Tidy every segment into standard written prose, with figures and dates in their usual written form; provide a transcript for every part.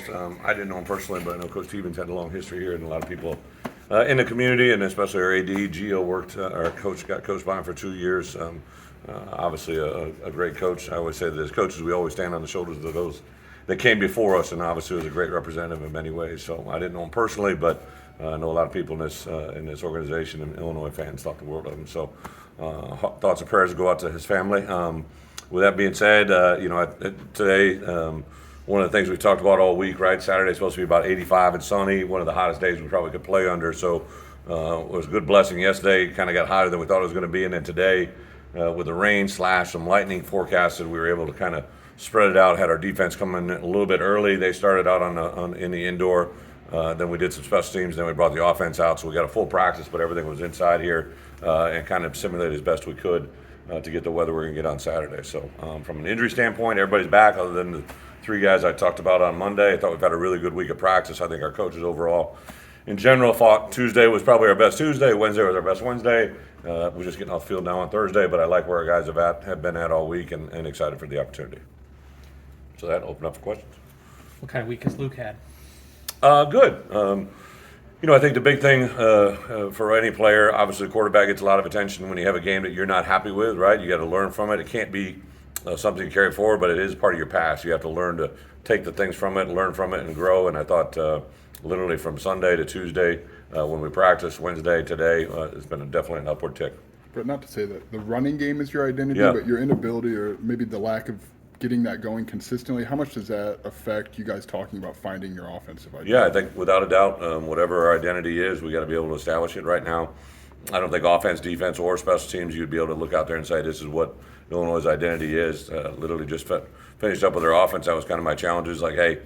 most. I didn't know him personally, but I know Coach Stevens had a long history here, and a lot of people in the community, and especially our AD, Gio worked, our coach got coached by him for 2 years. Obviously a great coach. I always say that as coaches, we always stand on the shoulders of those that came before us, and obviously was a great representative in many ways. So I didn't know him personally, but I know a lot of people in this organization, and Illinois fans thought the world of him. So thoughts and prayers go out to his family. With that being said, today, one of the things we talked about all week, right? Saturday's supposed to be about 85 and sunny, one of the hottest days we probably could play under. So it was a good blessing yesterday. Kind of got hotter than we thought it was going to be, and then today, with the rain / some lightning forecasted, we were able to kind of spread it out. Had our defense come in a little bit early. They started out in the indoor. Then we did some special teams. Then we brought the offense out. So we got a full practice, but everything was inside here and kind of simulated as best we could to get the weather we're going to get on Saturday. So from an injury standpoint, everybody's back other than the 3 guys I talked about on Monday. I thought we've had a really good week of practice. I think our coaches overall, in general, thought Tuesday was probably our best Tuesday. Wednesday was our best Wednesday. We're just getting off the field now on Thursday, but I like where our guys have been at all week and excited for the opportunity. So that opened up for questions. What kind of week has Luke had? Good. I think the big thing for any player, obviously the quarterback gets a lot of attention when you have a game that you're not happy with, right? You got to learn from it. It can't be something you carry forward, but it is part of your past. You have to learn to take the things from it, learn from it, and grow. And I thought literally from Sunday to Tuesday when we practiced, Wednesday, today, it's been definitely an upward tick. But not to say that the running game is your identity, Yeah. but your inability or maybe the lack of getting that going consistently, how much does that affect you guys talking about finding your offensive identity? Yeah, I think without a doubt, whatever our identity is, we got to be able to establish it right now. I don't think offense, defense, or special teams, you'd be able to look out there and say this is what Illinois' identity is. Literally just finished up with our offense. That was kind of my challenge. Is like, hey,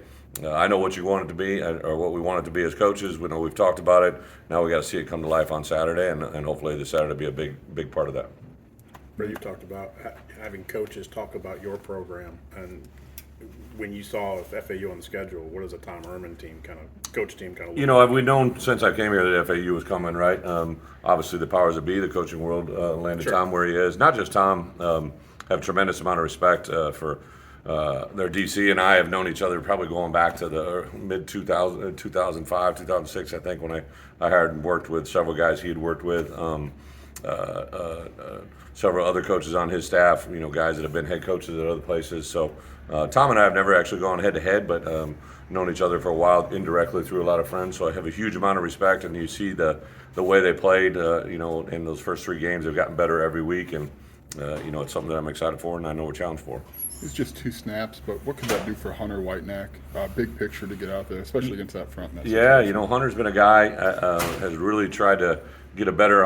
I know what you want it to be or what we want it to be as coaches. We know we've talked about it. Now we got to see it come to life on Saturday, and hopefully this Saturday be a big part of that. Bret, you've talked about having coaches talk about your program, and when you saw FAU on the schedule, what does a Tom Herman coach team kind of look like? We've known since I came here that FAU was coming, right? Obviously, the powers that be, the coaching world, landed Sure. Tom where he is. Not just Tom, have a tremendous amount of respect for their DC, and I have known each other probably going back to the mid-2000, 2005, 2006, I think, when I hired and worked with several guys he had worked with. Several other coaches on his staff, guys that have been head coaches at other places. So Tom and I have never actually gone head to head, but known each other for a while indirectly through a lot of friends. So I have a huge amount of respect, and you see the way they played. In those first 3 games, they've gotten better every week, and it's something that I'm excited for, and I know we're challenged for. It's just 2 snaps, but what could that do for Hunter Whitenack? Big picture to get out there, especially against that front. Yeah, Hunter's been a guy has really tried to get a better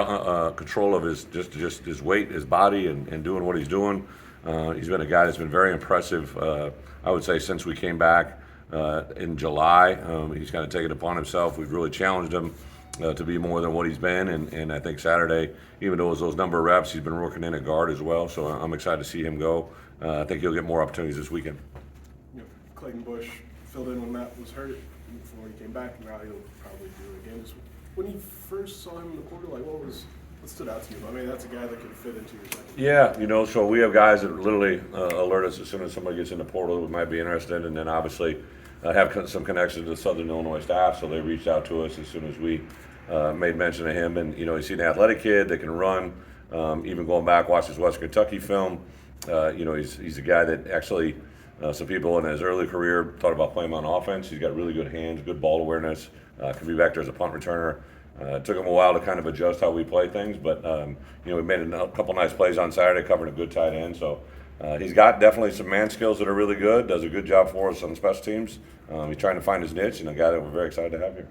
control of his his weight, his body, and doing what he's doing. He's been a guy that's been very impressive. I would say since we came back in July, he's kind of taken it upon himself. We've really challenged him to be more than what he's been, and I think Saturday, even though it was those number of reps, he's been working in at guard as well. So I'm excited to see him go. I think he'll get more opportunities this weekend. Clayton Bush filled in when Matt was hurt before he came back, and now he'll probably do it again. When you first saw him in the portal, what stood out to you? I mean, that's a guy that could fit into your second. Yeah, so we have guys that literally alert us as soon as somebody gets in the portal who might be interested, and then obviously have some connections to the Southern Illinois staff, so they reached out to us as soon as we made mention of him. And, he's an athletic kid that can run, even going back, watch his Western Kentucky film. He's a guy that actually some people in his early career thought about playing him on offense. He's got really good hands, good ball awareness, can be back there as a punt returner. It took him a while to kind of adjust how we play things, but we made a couple nice plays on Saturday, covering a good tight end. So he's got definitely some man skills that are really good. Does a good job for us on special teams. He's trying to find his niche, and a guy that we're very excited to have here.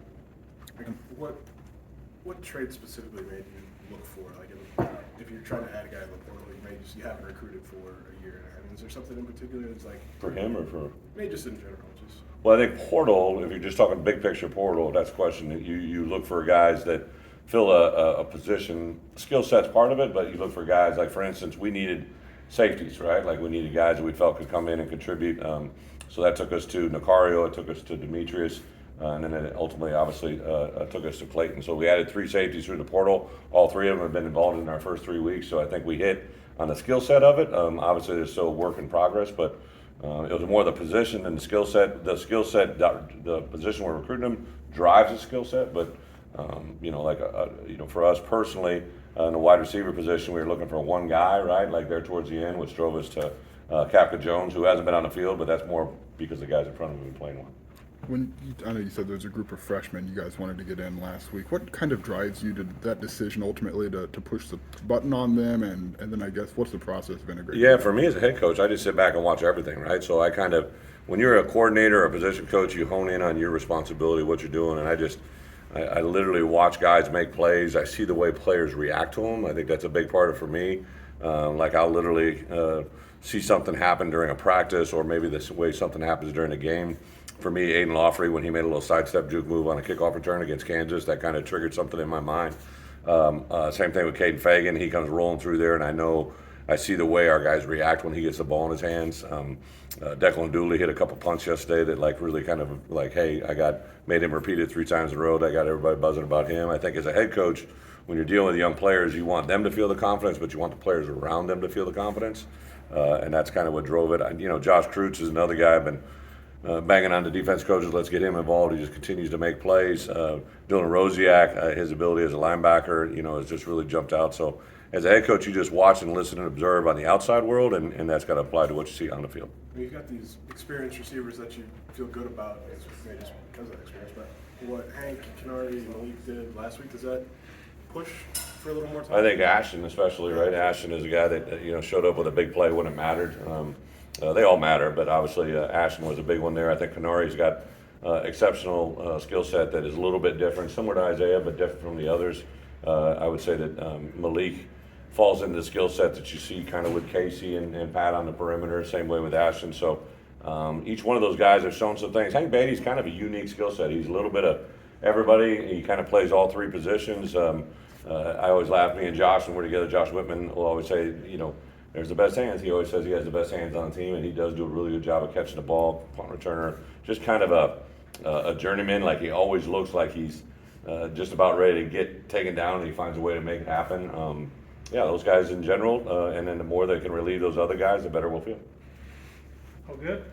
What trait specifically made you look for? If you're trying to add a guy in the portal, you haven't recruited for a year. I mean, is there something in particular that's For him or for? Maybe just in general, Well, I think portal, if you're just talking big picture portal, that's a question that you look for guys that fill a position. Skill set's part of it, but you look for guys like, for instance, we needed safeties, right? Like we needed guys that we felt could come in and contribute. So that took us to Nicario, it took us to Demetrius, and then it ultimately, obviously, took us to Clayton. So we added 3 safeties through the portal. All 3 of them have been involved in our first 3 weeks. So I think we hit on the skill set of it. Obviously, there's still a work in progress, but It was more the position than the skill set. The skill set, the position we're recruiting them drives the skill set. But for us personally, in the wide receiver position, we were looking for one guy, right? Like there towards the end, which drove us to Kapka Jones, who hasn't been on the field, but that's more because the guys in front of him have been playing well. I know you said there's a group of freshmen you guys wanted to get in last week. What kind of drives you to that decision ultimately to push the button on them? And then I guess what's the process of integrating? Yeah, for me as a head coach, I just sit back and watch everything, right? So I kind of, when you're a coordinator or a position coach, you hone in on your responsibility, what you're doing. And I literally watch guys make plays. I see the way players react to them. I think that's a big part of it for me. Like I'll literally see something happen during a practice, or maybe the way something happens during a game. For me, Aiden Lawfrey, when he made a little sidestep juke move on a kickoff return against Kansas, that kind of triggered something in my mind. Same thing with Caden Fagan. He comes rolling through there, and I see the way our guys react when he gets the ball in his hands. Declan Dooley hit a couple punts yesterday that really kind of hey, made him repeat it 3 times in a row. I got everybody buzzing about him. I think as a head coach, when you're dealing with young players, you want them to feel the confidence, but you want the players around them to feel the confidence. And that's kind of what drove it. Josh Kreutz is another guy I've been banging on the defense coaches, let's get him involved. He just continues to make plays. Dylan Rosiak, his ability as a linebacker, has just really jumped out. So as a head coach, you just watch and listen and observe on the outside world, and that's got to apply to what you see on the field. You've got these experienced receivers that you feel good about, maybe just because of that experience, but what Hank, Canary, and Malik did last week, does that push for a little more time? I think Ashton especially, right? Ashton is a guy that, showed up with a big play when it mattered. They all matter, but obviously Ashton was a big one there. I think Canari's got exceptional skill set that is a little bit different, similar to Isaiah, but different from the others. I would say that Malik falls into the skill set that you see kind of with Casey and Pat on the perimeter, same way with Ashton. So each one of those guys have shown some things. Hank Beatty's kind of a unique skill set. He's a little bit of everybody. He kind of plays all 3 positions. I always laugh, me and Josh, when we're together, Josh Whitman will always say, there's the best hands. He always says he has the best hands on the team, and he does do a really good job of catching the ball, punt returner, just kind of a journeyman. Like he always looks like he's just about ready to get taken down, and he finds a way to make it happen. Those guys in general, and then the more they can relieve those other guys, the better we'll feel. Oh, good.